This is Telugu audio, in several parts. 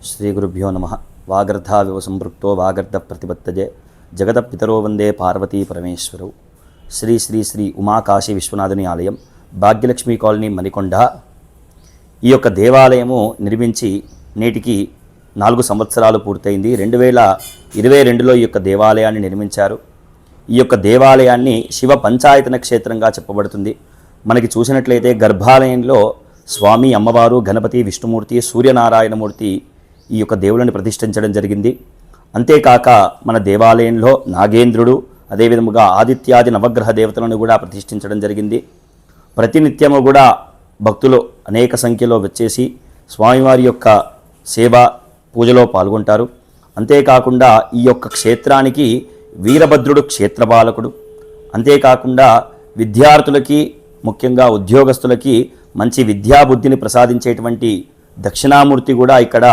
శ్రీగురుభ్యో నమః. వాగర్ధావివ సంపృక్తో వాగర్ధ ప్రతిపత్తజే జగదపితరో వందే పార్వతీ పరమేశ్వరౌ. శ్రీ శ్రీ శ్రీ ఉమాకాశీ విశ్వనాథుని ఆలయం, భాగ్యలక్ష్మి కాలనీ, మణికొండ. ఈ యొక్క దేవాలయము నిర్మించి నేటికి 4 సంవత్సరాలు పూర్తయింది. 2022లో ఈ యొక్క దేవాలయాన్ని నిర్మించారు. ఈ యొక్క దేవాలయాన్ని శివ పంచాయతన క్షేత్రంగా చెప్పబడుతుంది. మనకి చూసినట్లయితే గర్భాలయంలో స్వామి, అమ్మవారు, గణపతి, విష్ణుమూర్తి, సూర్యనారాయణమూర్తి ఈ యొక్క దేవుళ్ళని ప్రతిష్ఠించడం జరిగింది. అంతేకాక మన దేవాలయంలో నాగేంద్రుడు, అదేవిధముగా ఆదిత్యాది నవగ్రహ దేవతలను కూడా ప్రతిష్ఠించడం జరిగింది. ప్రతినిత్యము కూడా భక్తులు అనేక సంఖ్యలో వచ్చేసి స్వామివారి యొక్క సేవ పూజలో పాల్గొంటారు. అంతేకాకుండా ఈ యొక్క క్షేత్రానికి వీరభద్రుడు క్షేత్రపాలకుడు. అంతేకాకుండా విద్యార్థులకి, ముఖ్యంగా ఉద్యోగస్తులకి మంచి విద్యాబుద్ధిని ప్రసాదించేటువంటి దక్షిణామూర్తి కూడా ఇక్కడ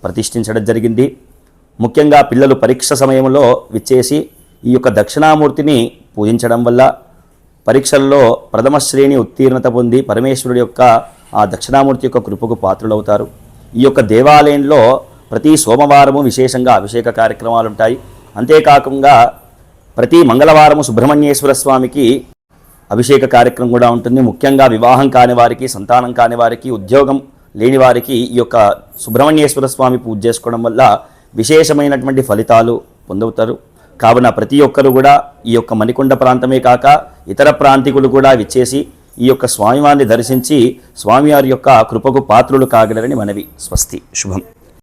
ప్రతిష్ఠించడం జరిగింది. ముఖ్యంగా పిల్లలు పరీక్ష సమయంలో విచ్చేసి ఈ యొక్క దక్షిణామూర్తిని పూజించడం వల్ల పరీక్షల్లో ప్రథమ శ్రేణి ఉత్తీర్ణత పొంది పరమేశ్వరుడి యొక్క ఆ దక్షిణామూర్తి యొక్క కృపకు పాత్రులవుతారు. ఈ యొక్క దేవాలయంలో ప్రతి సోమవారము విశేషంగా అభిషేక కార్యక్రమాలు ఉంటాయి. అంతేకాకుండా ప్రతి మంగళవారము సుబ్రహ్మణ్యేశ్వర స్వామికి అభిషేక కార్యక్రమం కూడా ఉంటుంది. ముఖ్యంగా వివాహం కాని వారికి, సంతానం కాని వారికి, ఉద్యోగం లేని వారికి ఈ యొక్క సుబ్రహ్మణ్యేశ్వర స్వామి పూజ చేసుకోవడం వల్ల విశేషమైనటువంటి ఫలితాలు పొందుతారు. కావున ప్రతి ఒక్కరు కూడా ఈ యొక్క మణికొండ ప్రాంతమే కాక ఇతర ప్రాంతికులు కూడా విచ్చేసి ఈ యొక్క స్వామివారిని దర్శించి స్వామివారి యొక్క కృపకు పాత్రులు కాగలరని మనవి. స్వస్తి. శుభం.